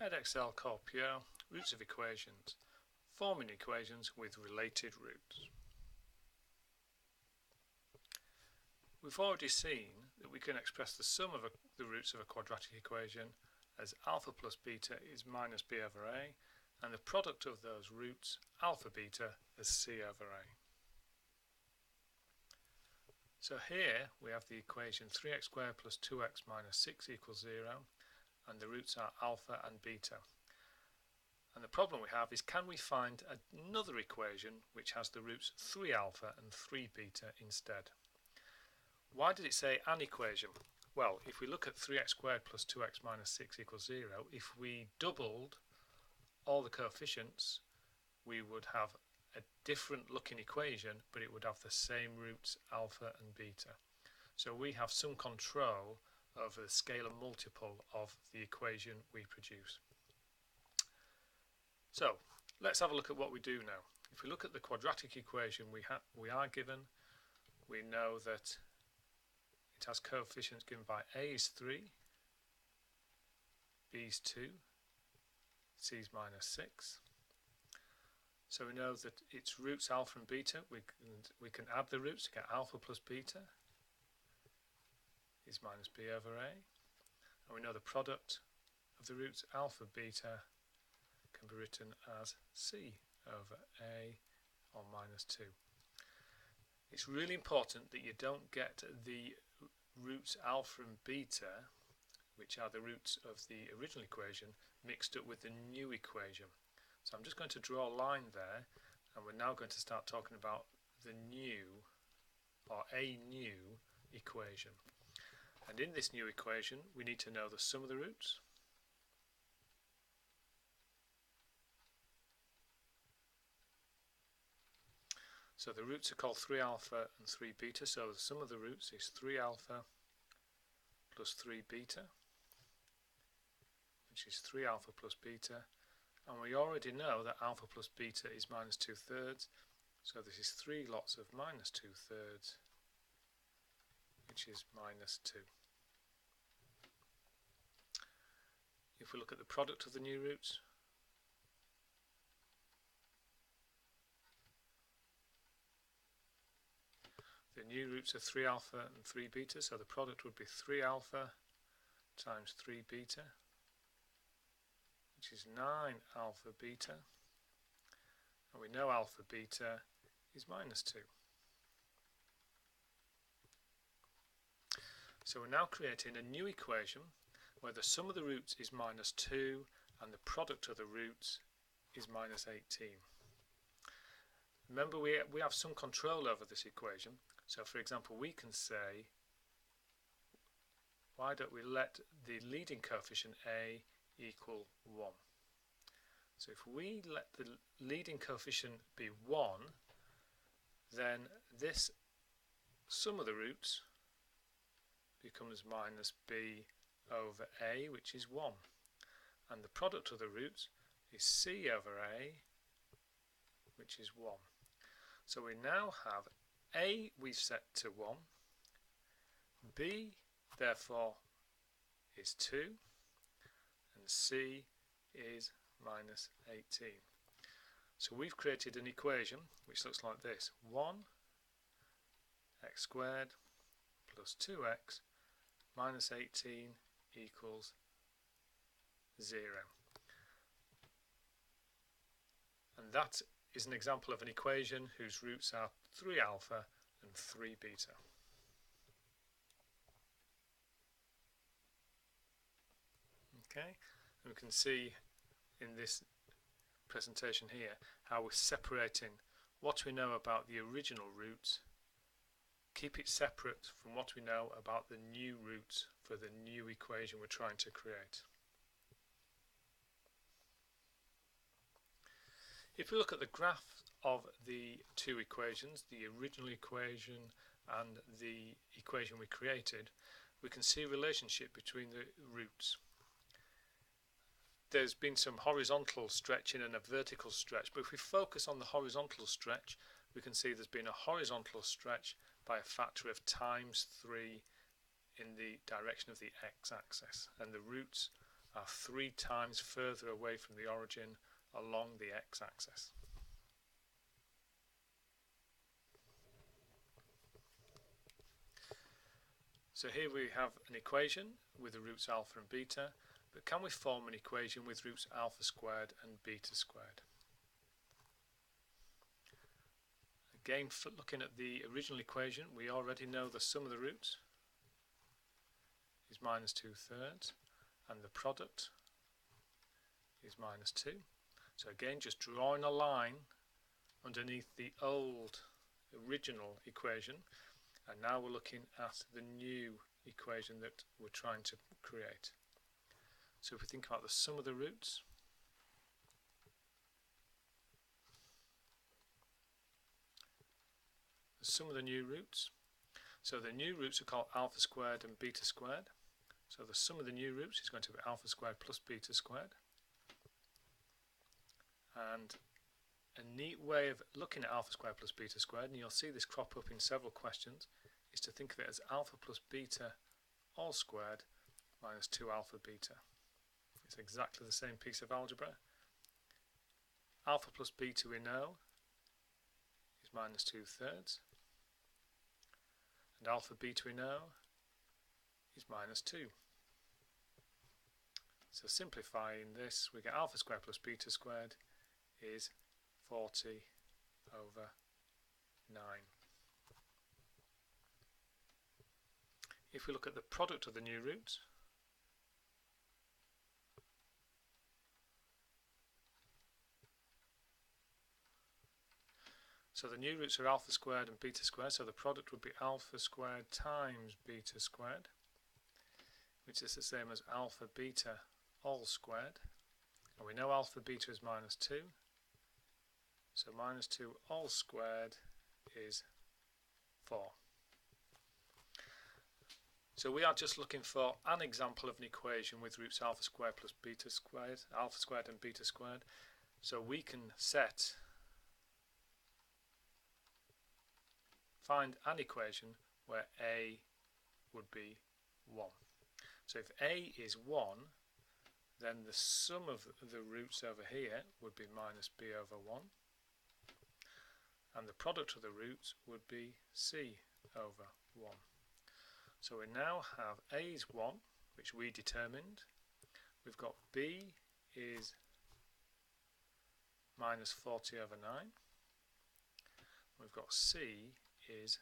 EDX Core Pure, roots of equations, forming equations with related roots. We've already seen that we can express the sum of the roots of a quadratic equation as alpha plus beta is minus b over a, and the product of those roots, alpha beta, as c over a. So here we have the equation 3x squared plus 2x minus 6 equals 0, and the roots are alpha and beta. And the problem we have is, can we find another equation which has the roots 3 alpha and 3 beta instead? Why did it say an equation? Well, if we look at 3x squared plus 2x minus 6 equals 0, if we doubled all the coefficients, we would have a different looking equation, but it would have the same roots alpha and beta. So we have some control over the scalar multiple of the equation we produce. So let's have a look at what we do now. If we look at the quadratic equation we are given, we know that it has coefficients given by a is 3, b is 2, c is minus 6. So we know that its roots alpha and beta, we can add the roots to get alpha plus beta is minus b over a, and we know the product of the roots alpha beta can be written as c over a, or minus 2. It's really important that you don't get the roots alpha and beta, which are the roots of the original equation, mixed up with the new equation. So I'm just going to draw a line there, and we're now going to start talking about the new, or a new equation. And in this new equation we need to know the sum of the roots, so the roots are called 3 alpha and 3 beta, so the sum of the roots is 3 alpha plus 3 beta, which is 3 alpha plus beta, and we already know that alpha plus beta is minus 2/3, so this is 3 lots of minus 2/3, which is minus 2. If we look at the product of the new roots, the new roots are 3 alpha and 3 beta, so the product would be 3 alpha times 3 beta, which is 9 alpha beta, and we know alpha beta is minus 2. So we're now creating a new equation where the sum of the roots is minus 2 and the product of the roots is minus 18. Remember, we have some control over this equation, so for example we can say, why don't we let the leading coefficient a equal 1? So if we let the leading coefficient be 1, then this sum of the roots becomes minus b over a, which is 1, and the product of the roots is c over a, which is 1. So we now have a we've set to 1, b therefore is 2, and c is minus 18. So we've created an equation which looks like this: 1 x squared plus 2x minus 18 equals 0. And that is an example of an equation whose roots are 3 alpha and 3 beta. Okay, and we can see in this presentation here how we're separating what we know about the original roots, keep it separate from what we know about the new roots for the new equation we're trying to create. If we look at the graph of the two equations, the original equation and the equation we created, we can see a relationship between the roots. There's been some horizontal stretching and a vertical stretch, but if we focus on the horizontal stretch, we can see there's been a horizontal stretch by a factor of times 3 in the direction of the x-axis, and the roots are 3 times further away from the origin along the x-axis. So here we have an equation with the roots alpha and beta, but can we form an equation with roots alpha squared and beta squared? Again, looking at the original equation, we already know the sum of the roots is minus 2/3 and the product is minus 2. So again, just drawing a line underneath the old original equation, and now we're looking at the new equation that we're trying to create. So if we think about the sum of the roots, the sum of the new roots, so the new roots are called alpha squared and beta squared. So the sum of the new roots is going to be alpha squared plus beta squared. And a neat way of looking at alpha squared plus beta squared, and you'll see this crop up in several questions, is to think of it as alpha plus beta all squared minus 2 alpha beta. It's exactly the same piece of algebra. Alpha plus beta we know is minus 2/3, and alpha beta we know is minus 2. So simplifying this, we get alpha squared plus beta squared is 40/9. If we look at the product of the new roots, so the new roots are alpha squared and beta squared, so the product would be alpha squared times beta squared, which is the same as alpha beta all squared, and we know alpha beta is minus 2, so minus 2 all squared is 4. So we are just looking for an example of an equation with roots alpha squared plus beta squared, alpha squared and beta squared, so we can find an equation where a would be 1. So if a is 1, then the sum of the roots over here would be minus b over 1, and the product of the roots would be c over 1. So we now have a is 1, which we determined. We've got b is minus 40/9. We've got c is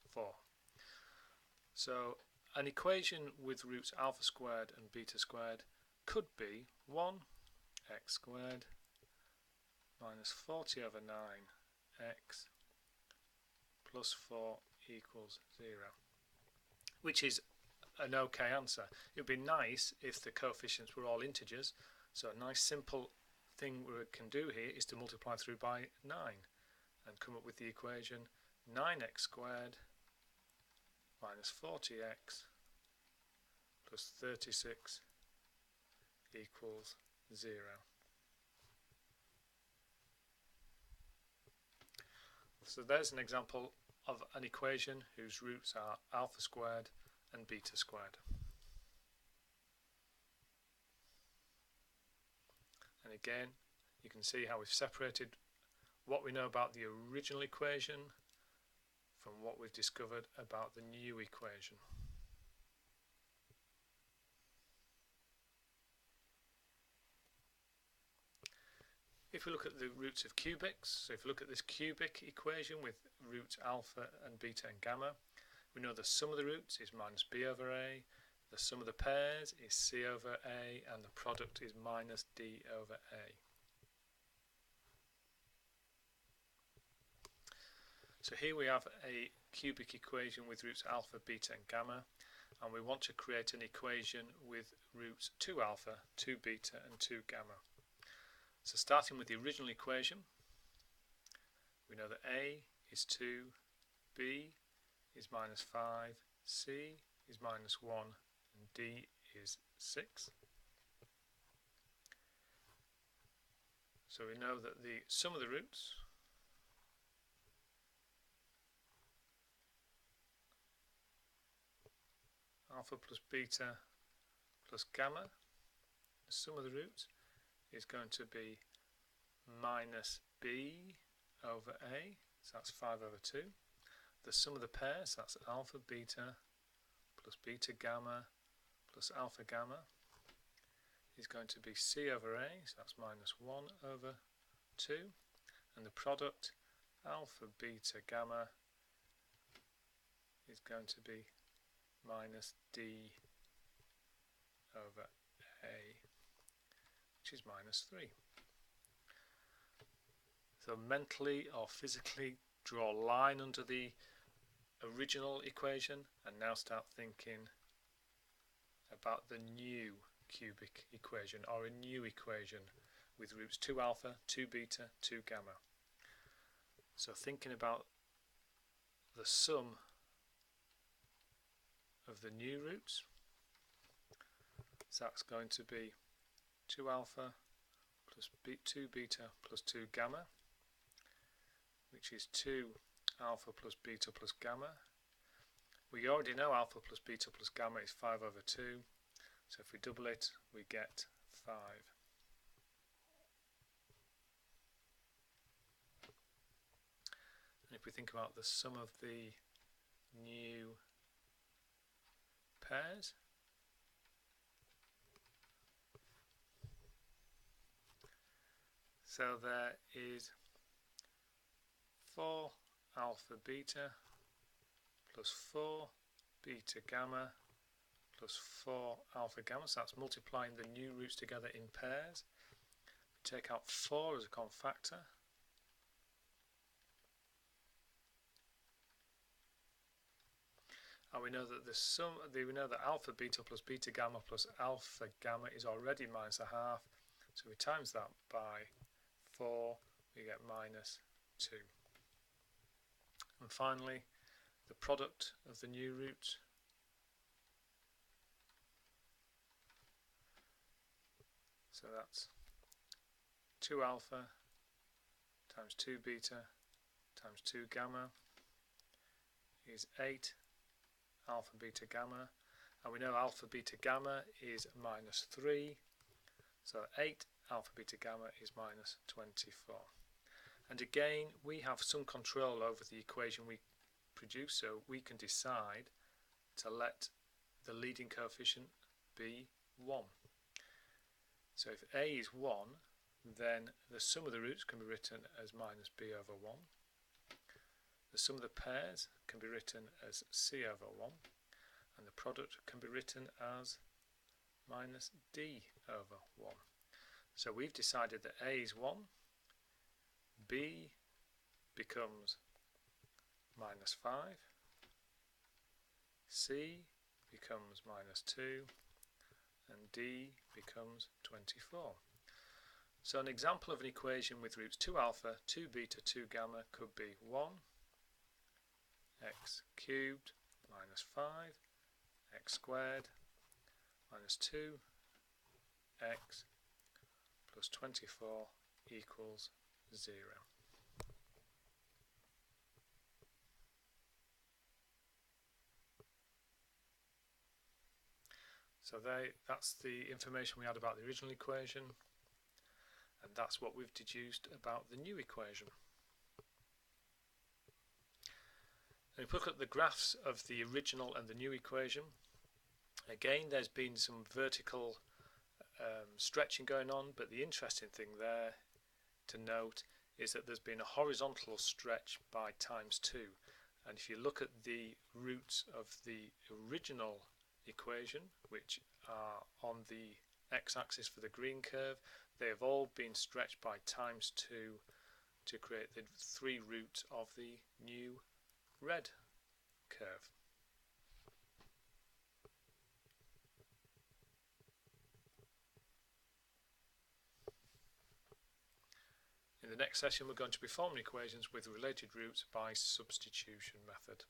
4. So an equation with roots alpha squared and beta squared could be 1x squared minus 40/9x plus 4 equals 0, which is an okay answer. It would be nice if the coefficients were all integers, so a nice simple thing we can do here is to multiply through by 9 and come up with the equation 9x squared minus 40x plus 36 equals 0. So there's an example of an equation whose roots are alpha squared and beta squared. And again, you can see how we've separated what we know about the original equation from what we've discovered about the new equation. If we look at the roots of cubics, so if we look at this cubic equation with roots alpha and beta and gamma, we know the sum of the roots is minus b over a, the sum of the pairs is c over a, and the product is minus d over a. So here we have a cubic equation with roots alpha, beta and gamma, and we want to create an equation with roots 2 alpha, 2 beta and 2 gamma. So starting with the original equation, we know that a is 2, b is minus 5, c is minus 1 and d is 6. So we know that the sum of the roots alpha plus beta plus gamma the sum of the roots is going to be minus b over a, so that's 5 over 2. The sum of the pairs, that's alpha beta plus beta gamma plus alpha gamma, is going to be c over a, so that's minus 1 over 2. And the product, alpha beta gamma, is going to be minus d over a, which is minus 3. So mentally or physically draw a line under the original equation and now start thinking about the new cubic equation, or a new equation with roots 2 alpha, 2 beta, 2 gamma. So thinking about the sum of the new roots, so that's going to be 2 alpha plus 2 beta plus 2 gamma, which is 2 alpha plus beta plus gamma. We already know alpha plus beta plus gamma is 5 over 2, so if we double it we get 5. And if we think about the sum of the new pairs, so there is 4 alpha beta plus 4 beta gamma plus 4 alpha gamma, so that's multiplying the new roots together in pairs. We take out 4 as a common factor, and we know that the sum, we know that alpha beta plus beta gamma plus alpha gamma is already minus a half, so we times that by 4, we get minus 2. And finally, the product of the new roots, so that's 2 alpha times 2 beta times 2 gamma is 8 alpha beta gamma, and we know alpha beta gamma is minus 3, so 8 alpha beta gamma is minus 24. And again, we have some control over the equation we produce, so we can decide to let the leading coefficient be 1. So if a is 1, then the sum of the roots can be written as minus b over 1. The sum of the pairs can be written as c over 1, and the product can be written as minus d over 1. So we've decided that a is 1, b becomes minus 5, c becomes minus 2, and d becomes 24. So an example of an equation with roots 2 alpha, 2 beta, 2 gamma could be 1 x cubed minus 5 x squared minus 2 x plus 24 equals 0. So that's the information we had about the original equation, and that's what we've deduced about the new equation. And if we look at the graphs of the original and the new equation, again there's been some vertical stretching going on, but the interesting thing there to note is that there's been a horizontal stretch by times 2, and if you look at the roots of the original equation, which are on the x-axis for the green curve, they have all been stretched by times 2 to create the 3 roots of the new red curve. In the next session we're going to be forming equations with related roots by substitution method.